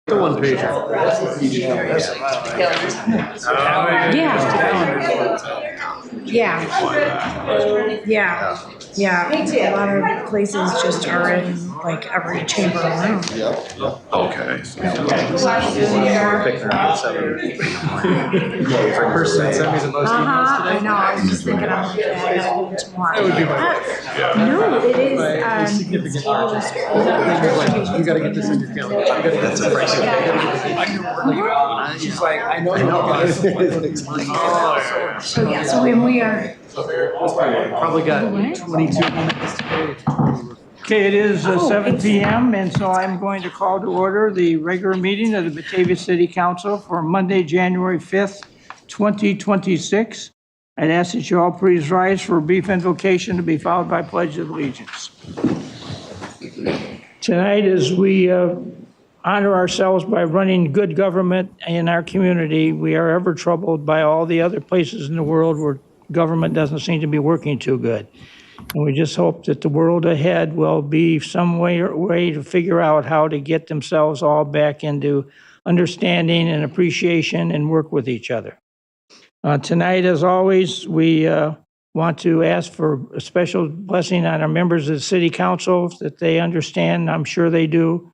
The one page. Yeah. A lot of places just are in like every chamber room. Okay. Person that sent me the most emails today. I know. I was just thinking I'm looking at it. I gotta tomorrow. That would be my No, it is. By significant you gotta get this in your calendar. You gotta get this in your calendar. She's like, I know. So yeah, so when we are. Probably got 22 minutes today. Okay, it is 7 p.m. and so I'm going to call to order the regular meeting of the Batavia City Council for Monday, January 5th, 2026. I'd ask that you all please rise for a brief invocation to be followed by Pledge of Allegiance. Tonight, as we honor ourselves by running good government in our community, we are ever troubled by all the other places in the world where government doesn't seem to be working too good. And we just hope that the world ahead will be some way to figure out how to get themselves all back into understanding and appreciation and work with each other. Tonight, as always, we want to ask for a special blessing on our members of the City Council, that they understand, I'm sure they do,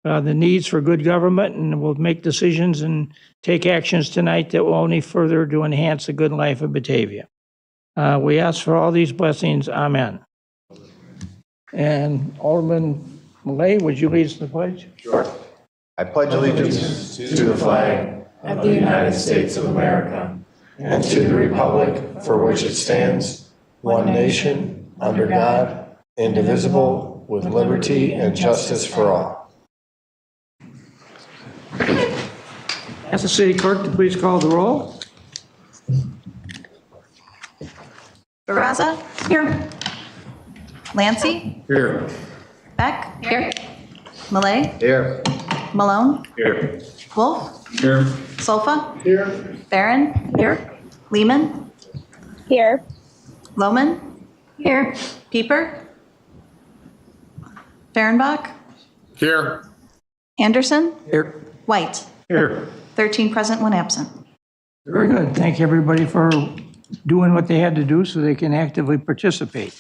the needs for good government, and will make decisions and take actions tonight that will only further to enhance the good life of Batavia. We ask for all these blessings. Amen. And Alderman Millay, would you lead us in the pledge? Sure. I pledge allegiance to the flag of the United States of America and to the republic for which it stands, one nation, under God, indivisible, with liberty and justice for all. Ask the city clerk to please call the roll. Barraza? Here. Lancey? Here. Beck? Here. Millay? Here. Malone? Here. Wolf? Here. Solfa? Here. Barron? Here. Lehman? Here. Lohman? Here. Pieper? Fehrenbach? Here. Anderson? Here. White? Here. 13 present, 1 absent. Very good. Thank everybody for doing what they had to do so they can actively participate.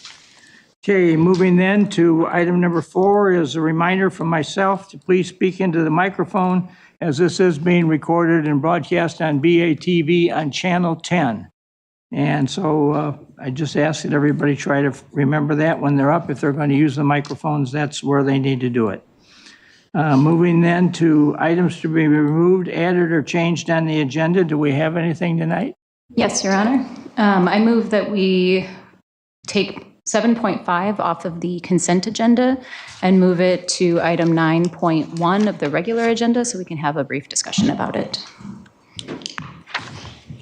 Okay, moving then to item number 4 is a reminder from myself to please speak into the microphone, as this is being recorded and broadcast on BATV on Channel 10. And so I just ask that everybody try to remember that when they're up. If they're going to use the microphones, that's where they need to do it. Moving then to items to be removed, added, or changed on the agenda. Do we have anything tonight? Yes, Your Honor. I move that we take 7.5 off of the consent agenda and move it to item 9.1 of the regular agenda so we can have a brief discussion about it.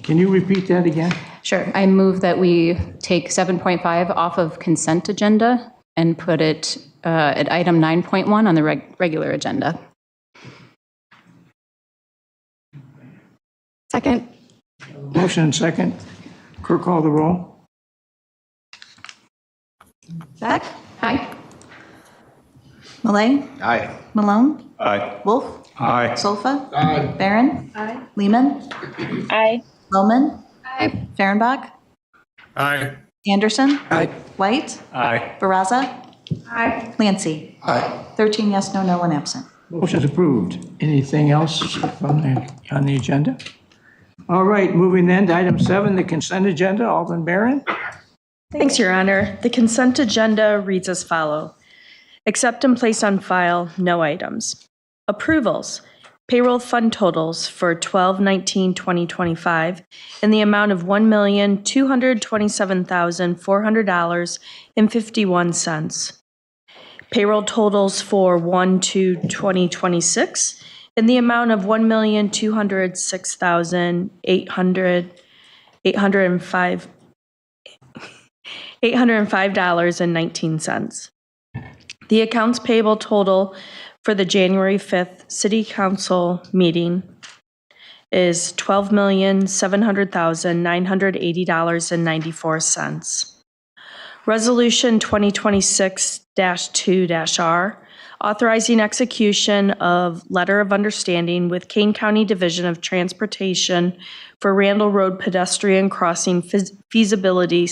Can you repeat that again? Sure. I move that we take 7.5 off of consent agenda and put it at item 9.1 on the regular agenda. Second. Motion and second. Clerk, call the roll. Beck? Aye. Millay? Aye. Malone? Aye. Wolf? Aye. Solfa? Aye. Barron? Aye. Lehman? Aye. Lohman? Aye. Fehrenbach? Aye. Anderson? Aye. White? Aye. Barraza? Aye. Lancey? Aye. 13 yes, no, 1 absent. Motion is approved. Anything else on the agenda? All right, moving then to item 7, the consent agenda. Alderman Barron. Thanks, Your Honor. The consent agenda reads as follows. Accept and place on file, no items. Approvals. Payroll fund totals for 12/19/2025 in the amount of $1,227,400.51. Payroll totals for 1/2/2026 in the amount of $1,206,805.19. The accounts payable total for the January 5th City Council meeting is $12,700,980.94. Resolution 2026-2-R, authorizing execution of letter of understanding with Kane County Division of Transportation for Randall Road pedestrian crossing feasibility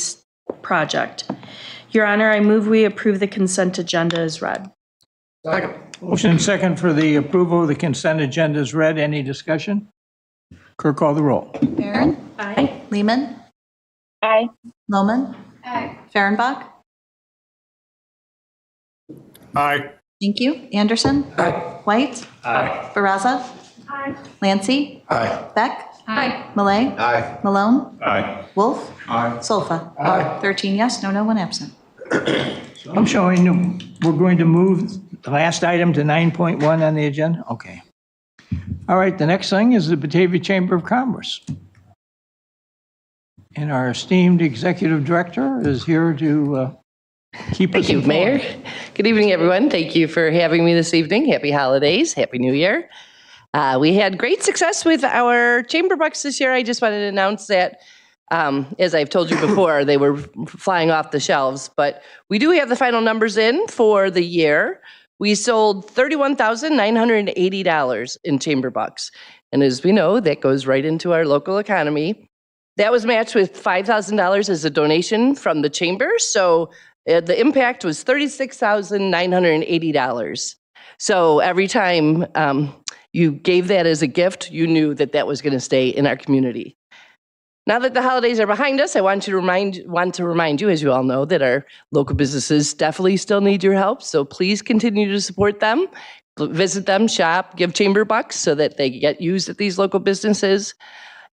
project. Your Honor, I move we approve the consent agenda as read. Motion and second for the approval of the consent agenda is read. Any discussion? Clerk, call the roll. Barron. Aye. Lehman. Aye. Lohman. Aye. Fehrenbach. Aye. Thank you. Anderson. Aye. White. Aye. Baraza. Aye. Lancey. Aye. Beck. Aye. Malay. Aye. Malone. Aye. Wolf. Aye. Solfa. Aye. 13 yes, no one absent. I'm showing we're going to move the last item to 9.1 on the agenda. Okay. All right, the next thing is the Batavia Chamber of Commerce. And our esteemed executive director is here to keep us Thank you, informed. Mayor. Good evening, everyone. Thank you for having me this evening. Happy holidays. Happy New Year. We had great success with our chamber bucks this year. I just wanted to announce that, as I've told you before, they were flying off the shelves, but we do have the final numbers in for the year. We sold $31,980 in chamber bucks. And as we know, that goes right into our local economy. That was matched with $5,000 as a donation from the chamber. So the impact was $36,980. So every time you gave that as a gift, you knew that that was going to stay in our community. Now that the holidays are behind us, I want to remind you, as you all know, that our local businesses definitely still need your help. So please continue to support them, visit them, shop, give chamber bucks so that they get used at these local businesses.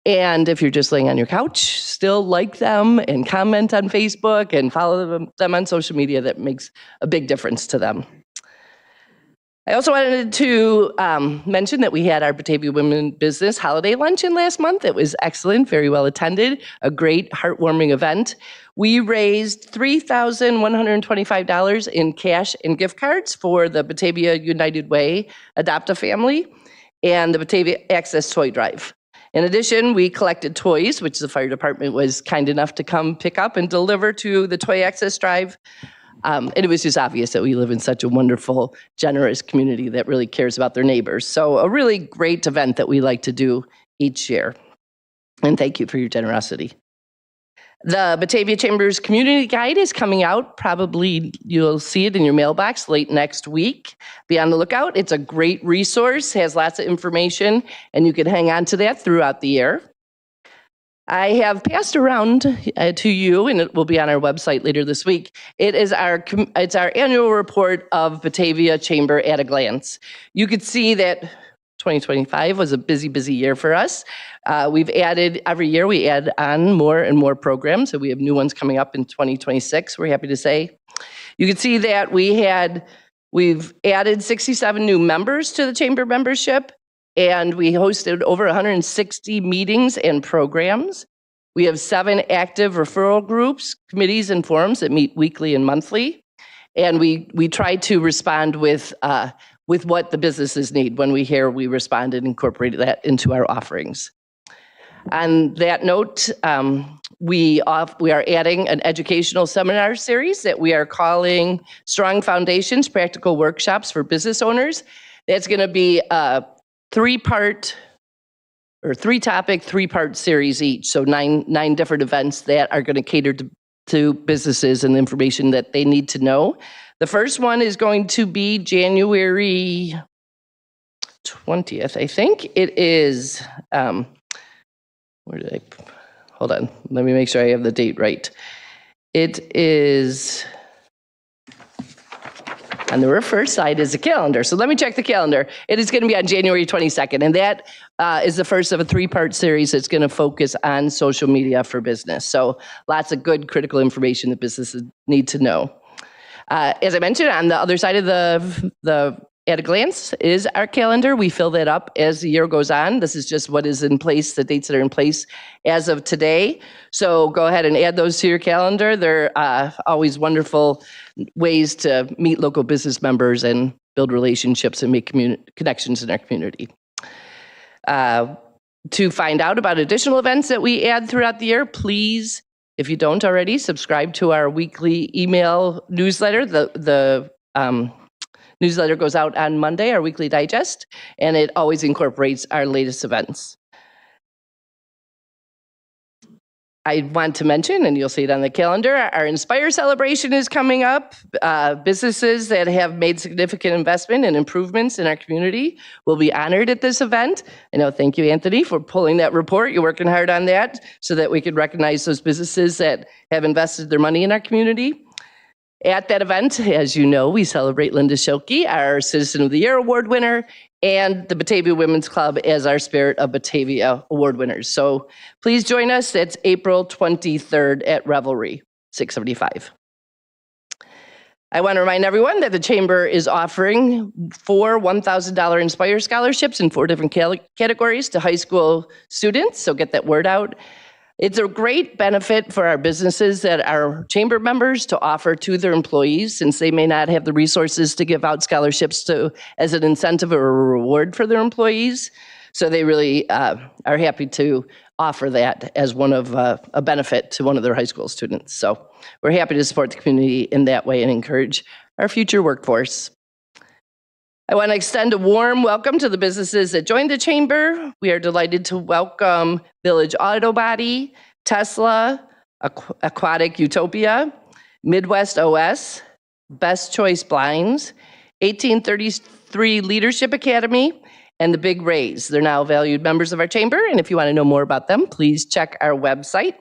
And if you're just laying on your couch, still like them and comment on Facebook and follow them on social media. That makes a big difference to them. I also wanted to mention that we had our Batavia Women Business Holiday Luncheon last month. It was excellent, very well attended, a great heartwarming event. We raised $3,125 in cash and gift cards for the Batavia United Way Adopt-A-Family and the Batavia Access Toy Drive. In addition, we collected toys, which the fire department was kind enough to come pick up and deliver to the Toy Access Drive. And it was just obvious that we live in such a wonderful, generous community that really cares about their neighbors. So a really great event that we like to do each year. And thank you for your generosity. The Batavia Chamber's Community Guide is coming out. Probably you'll see it in your mailbox late next week. Be on the lookout. It's a great resource, has lots of information, and you can hang on to that throughout the year. I have passed around to you, and it will be on our website later this week. It's our annual report of Batavia Chamber at a glance. You could see that 2025 was a busy year for us. We've added, every year we add on more and more programs, so we have new ones coming up in 2026, we're happy to say. You can see that we've added 67 new members to the Chamber membership, and we hosted over 160 meetings and programs. We have 7 active referral groups, committees, and forums that meet weekly and monthly. And we try to respond with what the businesses need. When we hear, we respond and incorporate that into our offerings. On that note, we are adding an educational seminar series that we are calling Strong Foundations, Practical Workshops for Business Owners. That's going to be a 3-topic, 3-part series each. So nine different events that are going to cater to businesses and the information that they need to know. The first one is going to be January 20th, I think. It is, hold on, let me make sure I have the date right. It is, on the reverse side is the calendar. So let me check the calendar. It is going to be on January 22nd, and that is the first of a 3-part series that's going to focus on social media for business. So lots of good critical information that businesses need to know. As I mentioned, on the other side of the at a glance is our calendar. We fill that up as the year goes on. This is just what is in place, the dates that are in place as of today. So go ahead and add those to your calendar. They're always wonderful ways to meet local business members and build relationships and make connections in our community. To find out about additional events that we add throughout the year, please, if you don't already, subscribe to our weekly email newsletter. The Newsletter goes out on Monday, our weekly digest, and it always incorporates our latest events. I want to mention, and you'll see it on the calendar, our Inspire celebration is coming up. Businesses that have made significant investment and improvements in our community will be honored at this event. I know, thank you, Anthony, for pulling that report. You're working hard on that so that we can recognize those businesses that have invested their money in our community. At that event, as you know, we celebrate Linda Schilke, our Citizen of the Year Award winner, and the Batavia Women's Club as our Spirit of Batavia Award winners. So please join us. It's April 23rd at Revelry, 675. I want to remind everyone that the Chamber is offering 4 $1,000 Inspire scholarships in 4 different categories to high school students, so get that word out. It's a great benefit for our businesses that are Chamber members to offer to their employees, since they may not have the resources to give out scholarships to as an incentive or a reward for their employees. So they really are happy to offer that as one of a benefit to one of their high school students. So we're happy to support the community in that way and encourage our future workforce. I want to extend a warm welcome to the businesses that joined the Chamber. We are delighted to welcome Village Auto Body, Tesla, Aquatic Utopia, Midwest OS, Best Choice Blinds, 1833 Leadership Academy, and the Big Rays. They're now valued members of our Chamber, and if you want to know more about them, please check our website.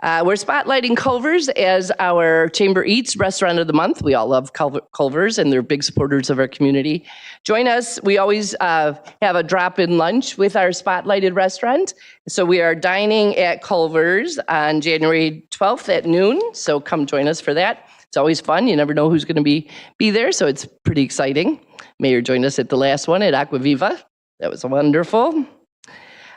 We're spotlighting Culver's as our Chamber Eats Restaurant of the Month. We all love Culver's, and they're big supporters of our community. Join us. We always have a drop-in lunch with our spotlighted restaurant. So we are dining at Culver's on January 12th at noon. So come join us for that. It's always fun. You never know who's going to be there, so it's pretty exciting. Mayor joined us at the last one at Aquaviva. That was wonderful.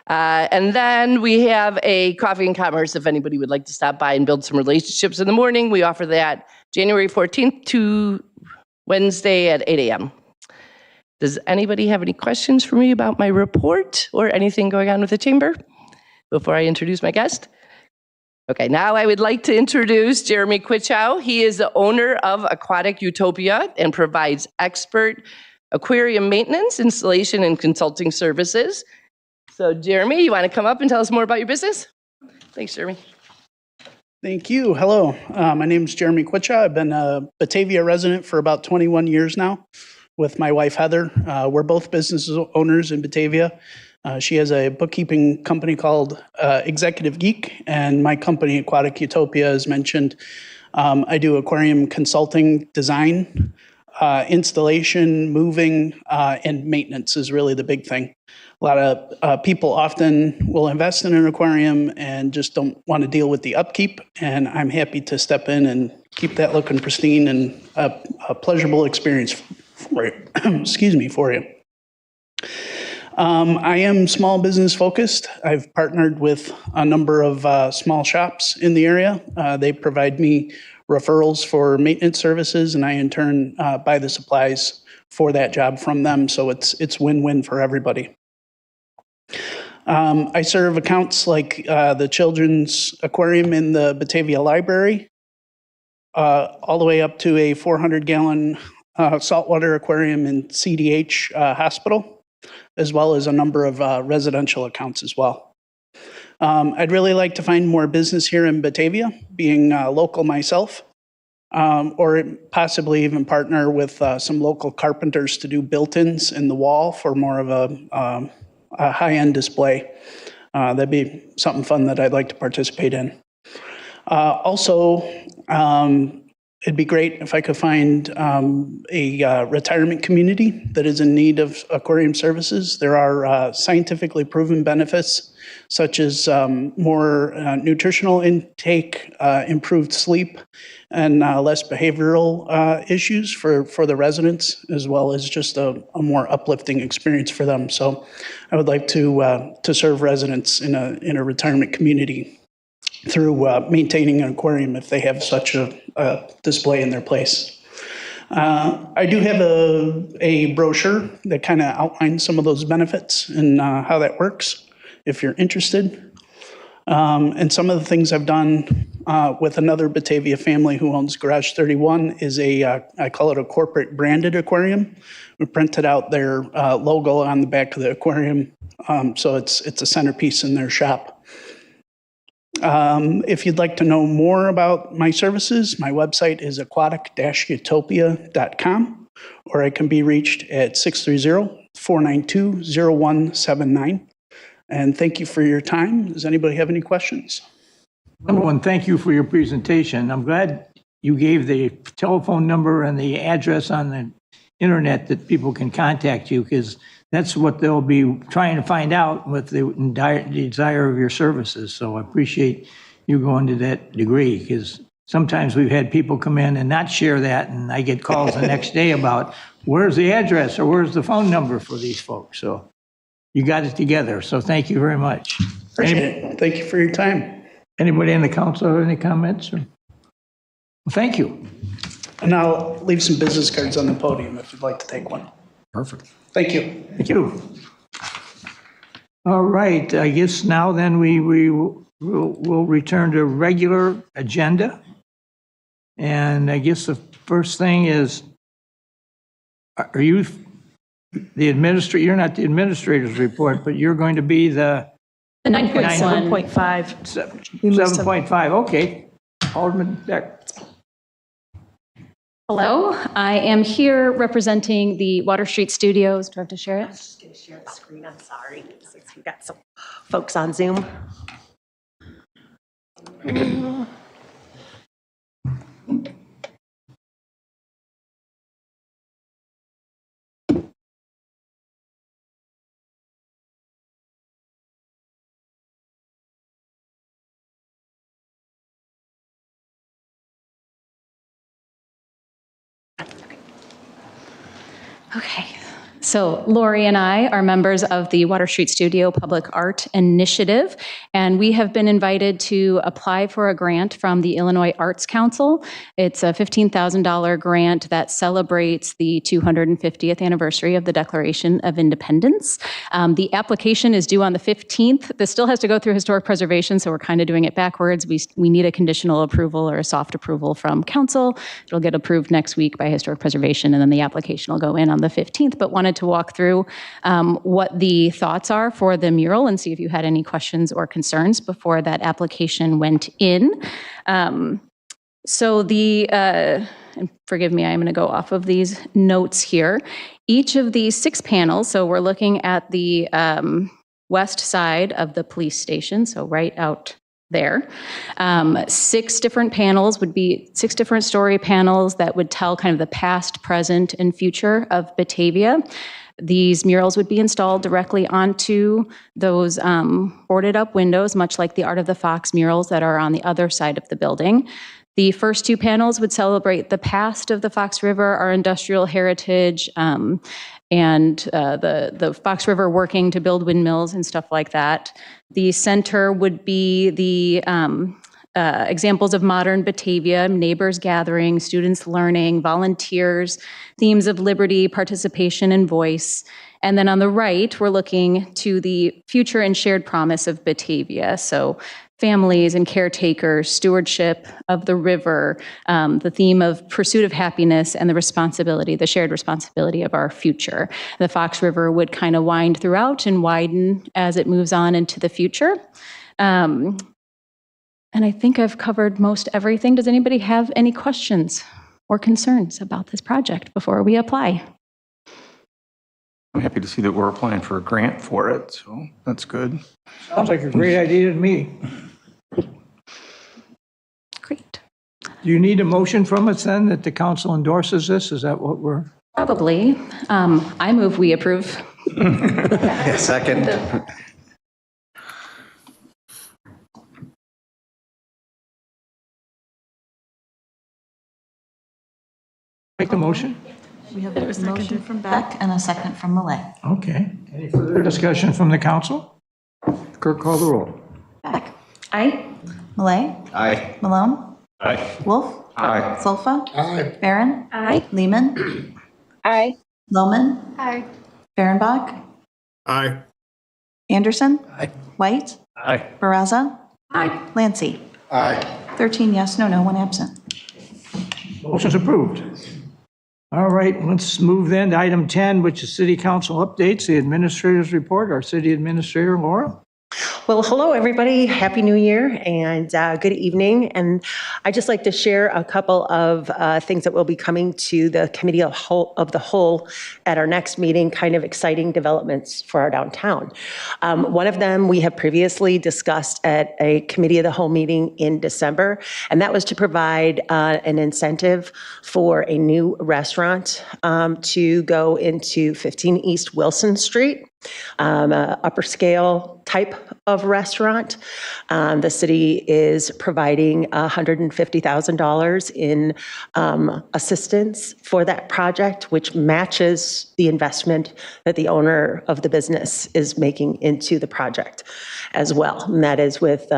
And then we have a coffee and commerce if anybody would like to stop by and build some relationships in the morning. We offer that January 14th to Wednesday at 8 a.m. Does anybody have any questions for me about my report or anything going on with the Chamber before I introduce my guest? Okay, now I would like to introduce Jeremy Quitchow. He is the owner of Aquatic Utopia and provides expert aquarium maintenance, installation, and consulting services. So Jeremy, you want to come up and tell us more about your business? Thanks, Jeremy. Thank you. Hello, my name is Jeremy Quitchow. I've been a Batavia resident for about 21 years now with my wife, Heather. We're both business owners in Batavia. She has a bookkeeping company called Executive Geek, and my company, Aquatic Utopia, as mentioned. I do aquarium consulting, design, installation, moving, and maintenance is really the big thing. A lot of people often will invest in an aquarium and just don't want to deal with the upkeep, and I'm happy to step in and keep that looking pristine and a pleasurable experience for you. Excuse me, for you. I am small business focused. I've partnered with a number of small shops in the area. They provide me referrals for maintenance services, and I in turn buy the supplies for that job from them. So it's win-win for everybody. I serve accounts like the Children's Aquarium in the Batavia Library, all the way up to a 400-gallon saltwater aquarium in CDH Hospital, as well as a number of residential accounts as well. I'd really like to find more business here in Batavia, being local myself, or possibly even partner with some local carpenters to do built-ins in the wall for more of a high-end display. That'd be something fun that I'd like to participate in. Also, it'd be great if I could find a retirement community that is in need of aquarium services. There are scientifically proven benefits, such as more nutritional intake, improved sleep, and less behavioral issues for the residents, as well as just a more uplifting experience for them. So I would like to serve residents in a retirement community through maintaining an aquarium if they have such a display in their place. I do have a brochure that kind of outlines some of those benefits and how that works, if you're interested. And some of the things I've done with another Batavia family who owns Garage 31 is I call it a corporate branded aquarium. We printed out their logo on the back of the aquarium, so it's a centerpiece in their shop. If you'd like to know more about my services, my website is aquatic-utopia.com, or I can be reached at 630-492-0179. And thank you for your time. Does anybody have any questions? Number one, thank you for your presentation. I'm glad you gave the telephone number and the address on the internet that people can contact you, because that's what they'll be trying to find out with the desire of your services. So I appreciate you going to that degree, because sometimes we've had people come in and not share that, and I get calls the next day about where's the address or where's the phone number for these folks. So you got it together. So thank you very much. Appreciate it. Thank you for your time. Anybody in the council have any comments? Well, thank you. And I'll leave some business cards on the podium if you'd like to take one. Perfect. Thank you. Thank you. All right, I guess now then we'll return to regular agenda. And I guess the first thing is, are you the administrator? You're not the administrator's report, but you're going to be the 9.1. 7.5. 7.5, okay. Alderman Beck. Hello, I am here representing the Water Street Studios. Do I have to share it? Just going to share the screen. I'm sorry. Since we've got some folks on Zoom. Okay. So Lori and I are members of the Water Street Studio Public Art Initiative, and we have been invited to apply for a grant from the Illinois Arts Council. It's a $15,000 grant that celebrates the 250th anniversary of the Declaration of Independence. The application is due on the 15th. This still has to go through historic preservation, so we're kind of doing it backwards. We need a conditional approval or a soft approval from council. It'll get approved next week by historic preservation, and then the application will go in on the 15th, but wanted to walk through what the thoughts are for the mural and see if you had any questions or concerns before that application went in. So and forgive me, I'm going to go off of these notes here. Each of these 6 panels, so we're looking at the west side of the police station, so right out there. 6 different panels would be 6 different story panels that would tell kind of the past, present, and future of Batavia. These murals would be installed directly onto those boarded up windows, much like the Art of the Fox murals that are on the other side of the building. The first 2 panels would celebrate the past of the Fox River, our industrial heritage, and the Fox River working to build windmills and stuff like that. The center would be the examples of modern Batavia, neighbors gathering, students learning, volunteers, themes of liberty, participation, and voice. And then on the right, we're looking to the future and shared promise of Batavia. So families and caretakers, stewardship of the river, the theme of pursuit of happiness and the responsibility, the shared responsibility of our future. The Fox River would kind of wind throughout and widen as it moves on into the future. And I think I've covered most everything. Does anybody have any questions or concerns about this project before we apply? I'm happy to see that we're applying for a grant for it, so that's good. Sounds like a great idea to me. Great. Do you need a motion from us then that the council endorses this? Is that what we're? Probably. I move we approve. Second. Make the motion? We have a motion from Beck and a second from Millay. Okay. Any further discussion from the council? Clerk, call the roll. Beck. Aye. Millay. Aye. Malone. Aye. Wolf. Aye. Solfa. Aye. Barron. Aye. Lehman. Aye. Lohman. Aye. Fehrenbach. Aye. Anderson. Aye. White. Aye. Baraza. Aye. Lancy. Aye. 13 yes, no, one absent. Motion's approved. All right, let's move then to item 10, which is city council updates, the administrator's report. Our city administrator, Laura. Well, hello, everybody. Happy New Year and good evening. And I'd just like to share a couple of things that will be coming to the Committee of the Whole at our next meeting, kind of exciting developments for our downtown. One of them we have previously discussed at a Committee of the Whole meeting in December, and that was to provide an incentive for a new restaurant to go into 15 East Wilson Street. Upper scale type of restaurant. The city is providing $150,000 in assistance for that project, which matches the investment that the owner of the business is making into the project as well. And that is with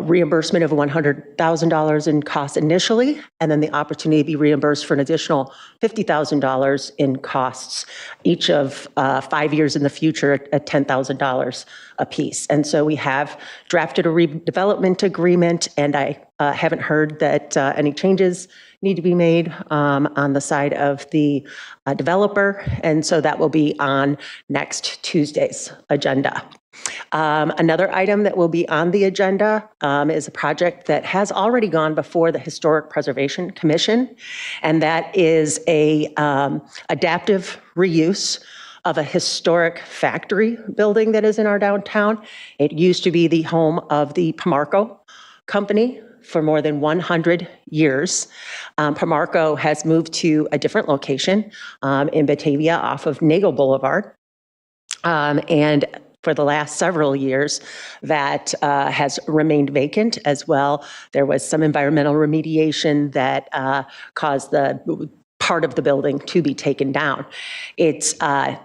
reimbursement of $100,000 in costs initially, and then the opportunity to be reimbursed for an additional $50,000 in costs, each of 5 years in the future at $10,000 apiece. And so we have drafted a redevelopment agreement, and I haven't heard that any changes need to be made on the side of the developer, and so that will be on next Tuesday's agenda. Another item that will be on the agenda is a project that has already gone before the Historic Preservation Commission, and that is a adaptive reuse of a historic factory building that is in our downtown. It used to be the home of the Pamarco Company for more than 100 years. Pamarco has moved to a different location in Batavia off of Nagel Boulevard. And for the last several years, that has remained vacant as well. There was some environmental remediation that caused the part of the building to be taken down. It's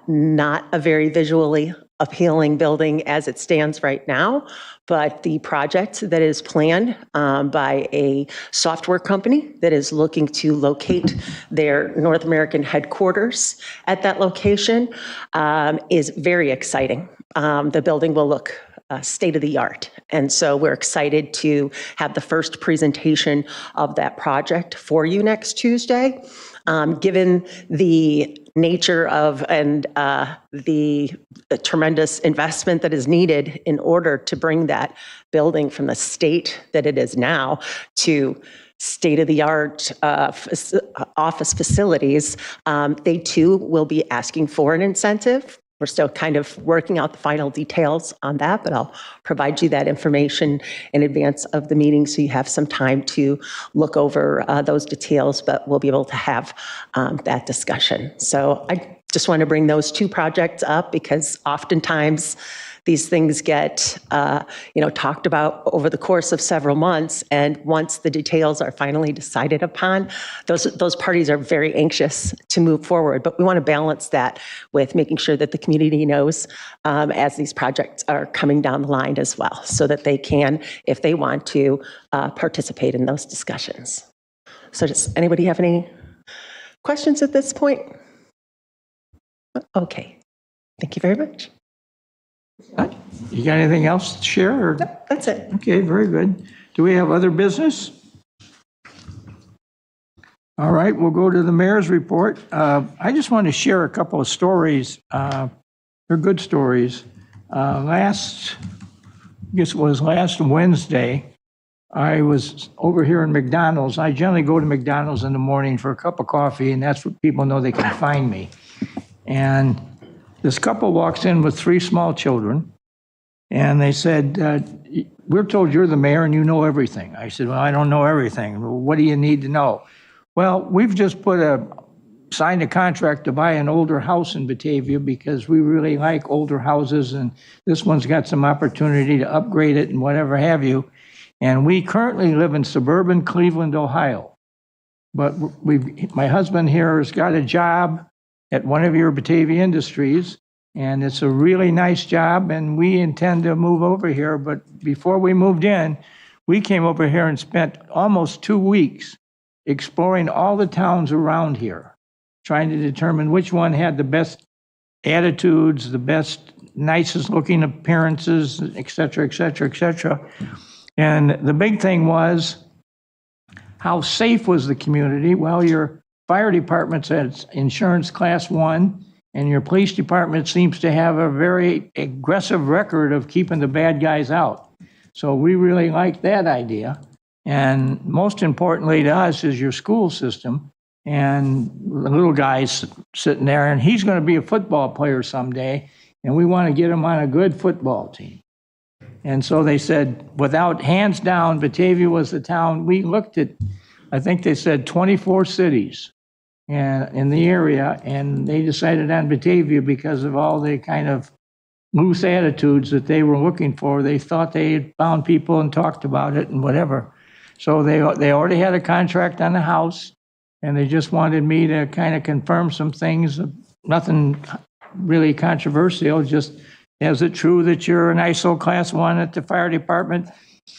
not a very visually appealing building as it stands right now, but the project that is planned by a software company that is looking to locate their North American headquarters at that location is very exciting. The building will look state of the art. And so we're excited to have the first presentation of that project for you next Tuesday. Given the nature of and the tremendous investment that is needed in order to bring that building from the state that it is now to state-of-the-art office facilities, they too will be asking for an incentive. We're still kind of working out the final details on that, but I'll provide you that information in advance of the meeting so you have some time to look over those details, but we'll be able to have that discussion. So I just want to bring those two projects up because oftentimes these things get talked about over the course of several months, and once the details are finally decided upon, those parties are very anxious to move forward. But we want to balance that with making sure that the community knows as these projects are coming down the line as well, so that they can, if they want to, participate in those discussions. So does anybody have any questions at this point? Okay, thank you very much. You got anything else to share? Or? Nope, that's it. Okay, very good. Do we have other business? All right, we'll go to the mayor's report. I just want to share a couple of stories. They're good stories. I guess it was last Wednesday, I was over here in McDonald's. I generally go to McDonald's in the morning for a cup of coffee, and that's what people know they can find me. And this couple walks in with 3 small children, and they said, we're told you're the mayor and you know everything. I said, well, I don't know everything. Well, what do you need to know? Well, we've just signed a contract to buy an older house in Batavia because we really like older houses, and this one's got some opportunity to upgrade it and whatever have you. And we currently live in suburban Cleveland, Ohio. But my husband here has got a job at one of your Batavia industries, and it's a really nice job, and we intend to move over here. But before we moved in, we came over here and spent almost 2 weeks exploring all the towns around here, trying to determine which one had the best attitudes, the best nicest looking appearances, et cetera, et cetera, et cetera. And the big thing was, how safe was the community? Well, your fire department says insurance class 1, and your police department seems to have a very aggressive record of keeping the bad guys out. So we really like that idea. And most importantly to us is your school system. And the little guy's sitting there, and he's going to be a football player someday, and we want to get him on a good football team. And so they said, without, hands down, Batavia was the town. We looked at, I think they said 24 cities in the area, and they decided on Batavia because of all the kind of loose attitudes that they were looking for. They thought they had found people and talked about it and whatever. So they already had a contract on the house, and they just wanted me to kind of confirm some things, nothing really controversial, just, is it true that you're an ISO class 1 at the fire department?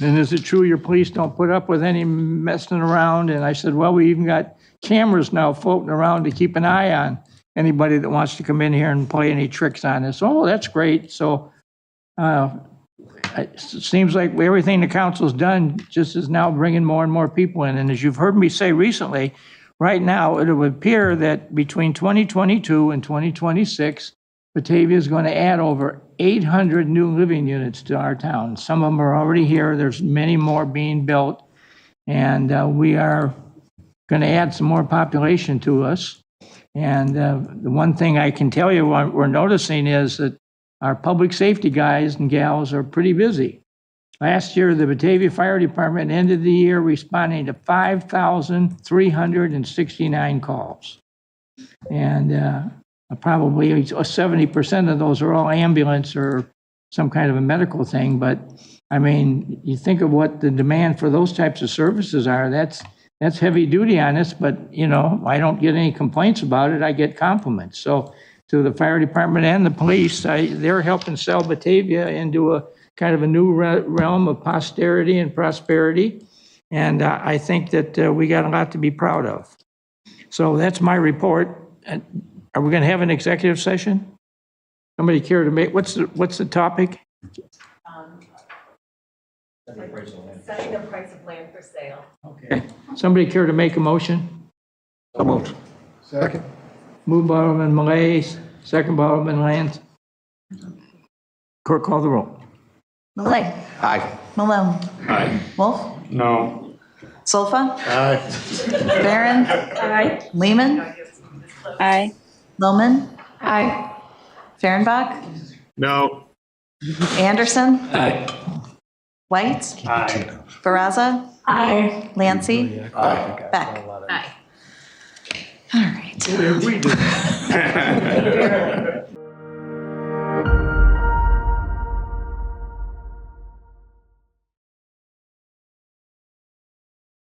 And is it true your police don't put up with any messing around? And I said, well, we even got cameras now floating around to keep an eye on anybody that wants to come in here and play any tricks on us. Oh, that's great. So it seems like everything the council's done just is now bringing more and more people in. And as you've heard me say recently, right now, it would appear that between 2022 and 2026, Batavia is going to add over 800 new living units to our town. Some of them are already here. There's many more being built. And we are going to add some more population to us. And the one thing I can tell you what we're noticing is that our public safety guys and gals are pretty busy. Last year, the Batavia Fire Department ended the year responding to 5,369 calls. And probably 70% of those are all ambulance or some kind of a medical thing. But I mean, you think of what the demand for those types of services are, that's heavy duty on us, but you know, I don't get any complaints about it. I get compliments. So to the fire department and the police, they're helping sell Batavia into a kind of a new realm of posterity and prosperity. And I think that we got a lot to be proud of. So that's my report. Are we going to have an executive session? Somebody care to make, what's the topic? Setting the price of land for sale. Okay. Somebody care to make a motion? So moved. Second. Moved by Alderman Malay, second by Alderman Lance. Clerk, call the roll. Malay. Aye. Malone. Aye. Wolf. No. Solfa. Aye. Barron. Aye. Lehman. Aye. Loman. Aye. Fehrenbach. No. Anderson. Aye. White. Aye. Baraza. Aye. Lancy. Aye. Beck. Aye. All right. We do.